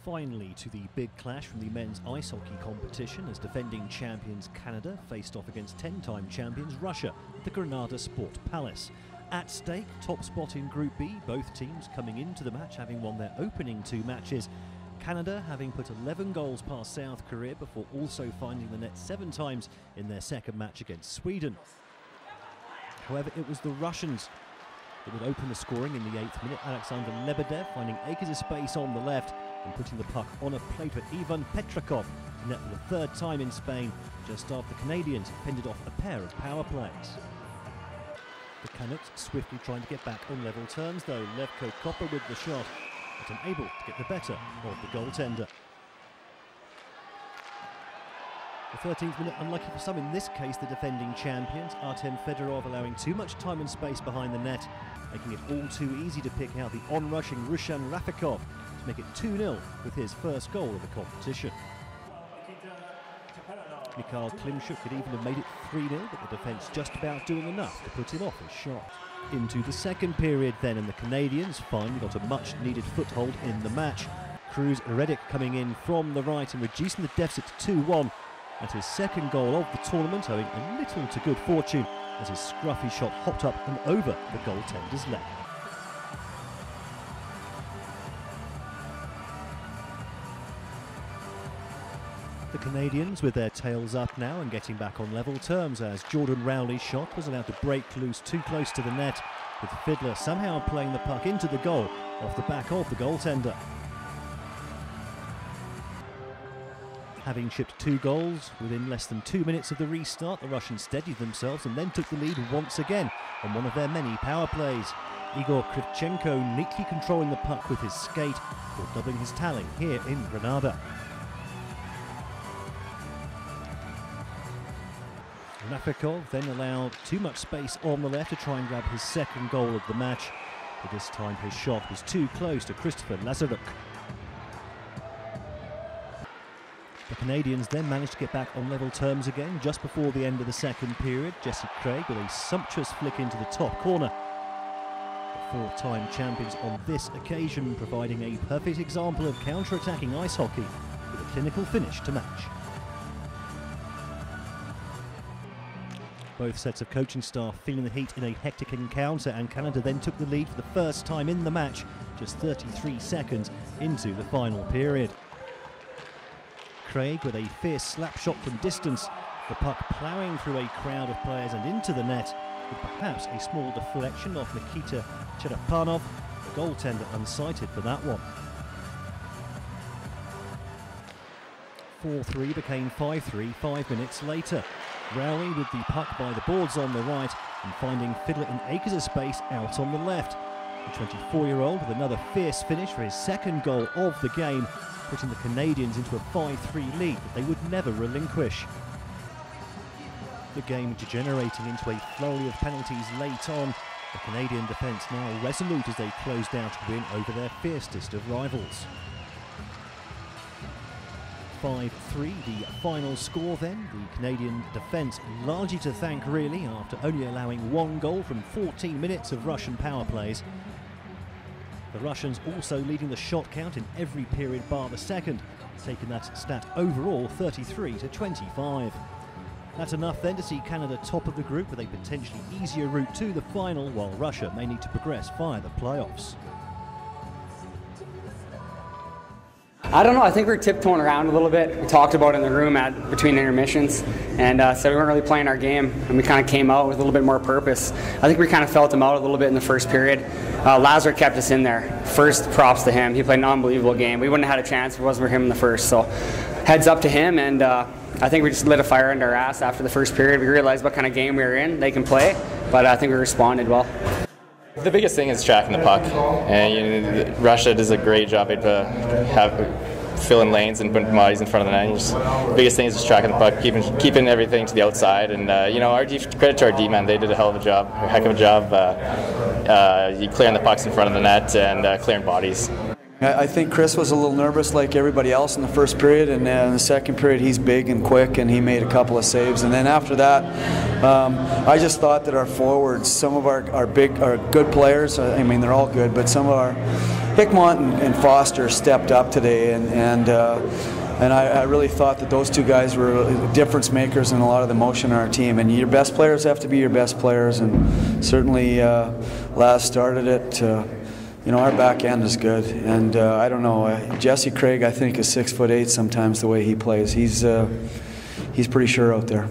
Finally to the big clash from the men's ice hockey competition as defending champions Canada faced off against 10-time champions Russia at the Granada Sport Palace. At stake, top spot in Group B, both teams coming into the match having won their opening 2 matches. Canada having put 11 goals past South Korea before also finding the net 7 times in their second match against Sweden. However, it was the Russians that would open the scoring in the 8th minute. Alexander Lebedev finding acres of space on the left and putting the puck on a plate for Ivan Petrakov to net for the 3rd time in Spain, just after the Canadians fended off a pair of power plays. The Canucks swiftly trying to get back on level terms though. Levko Koper with the shot, but unable to get the better of the goaltender. The 13th minute, unlucky for some in this case, the defending champions. Artem Fedorov allowing too much time and space behind the net, making it all too easy to pick out the on-rushing Rushan Rafikov to make it 2-0 with his first goal of the competition. Mikhail Klimchuk could even have made it 3-0, but the defence just about doing enough to put him off his shot. Into the second period then, and the Canadians finally got a much-needed foothold in the match. Cruz Redick coming in from the right and reducing the deficit to 2-1. At his second goal of the tournament, owing a little to good fortune as his scruffy shot hopped up and over the goaltender's leg. The Canadians with their tails up now and getting back on level terms as Jordan Rowley's shot was allowed to break loose too close to the net, with Fiddler somehow playing the puck into the goal off the back of the goaltender. Having shipped 2 goals within less than 2 minutes of the restart, the Russians steadied themselves and then took the lead once again on one of their many power plays. Igor Krivchenko neatly controlling the puck with his skate for doubling his tally here in Granada. Rafikov then allowed too much space on the left to try and grab his second goal of the match, but this time his shot was too close to Christopher Lazaruk. The Canadians then managed to get back on level terms again just before the end of the second period. Jesse Craig with a sumptuous flick into the top corner. The 4-time champions on this occasion providing a perfect example of counter-attacking ice hockey with a clinical finish to match. Both sets of coaching staff feeling the heat in a hectic encounter, and Canada then took the lead for the first time in the match just 33 seconds into the final period. Craig with a fierce slap shot from distance, the puck ploughing through a crowd of players and into the net, with perhaps a small deflection off Nikita Cherepanov, the goaltender unsighted for that one. 4-3 became 5-3 5 minutes later. Rowley with the puck by the boards on the right and finding Fiddler in acres of space out on the left. The 24-year-old with another fierce finish for his second goal of the game, putting the Canadians into a 5-3 lead that they would never relinquish. The game degenerating into a flurry of penalties late on, the Canadian defence now resolute as they close down to win over their fiercest of rivals. 5-3 the final score then, the Canadian defence largely to thank really after only allowing 1 goal from 14 minutes of Russian power plays. The Russians also leading the shot count in every period bar the second, taking that stat overall 33-25. That's enough then to see Canada top of the group with a potentially easier route to the final, while Russia may need to progress via the playoffs. I don't know, I think we were tiptoeing around a little bit. We talked about it in the room between intermissions and said we weren't really playing our game, and we kind of came out with a little bit more purpose. I think we kind of felt him out a little bit in the first period. Lazar kept us in there. First, props to him. He played an unbelievable game. We wouldn't have had a chance if it wasn't for him in the first, so heads up to him, and I think we just lit a fire under our ass after the first period. We realized what kind of game we were in. They can play, but I think we responded well. The biggest thing is tracking the puck, and Russia does a great job at filling lanes and putting bodies in front of the net. The biggest thing is just tracking the puck, keeping everything to the outside, and credit to our D-men, they did a hell of a job, clearing the pucks in front of the net and clearing bodies. I think Chris was a little nervous like everybody else in the first period, and in the second period he's big and quick and he made a couple of saves. And then after that, I just thought that our forwards, some of our good players, I mean they're all good, but some of our, Hickmont and Foster stepped up today, and I really thought that those two guys were difference makers in a lot of the motion on our team. And your best players have to be your best players, and certainly Laz started it. You know, our back end is good, and I don't know. Jesse Craig, I think, is 6'8" sometimes the way he plays. He's pretty sure out there.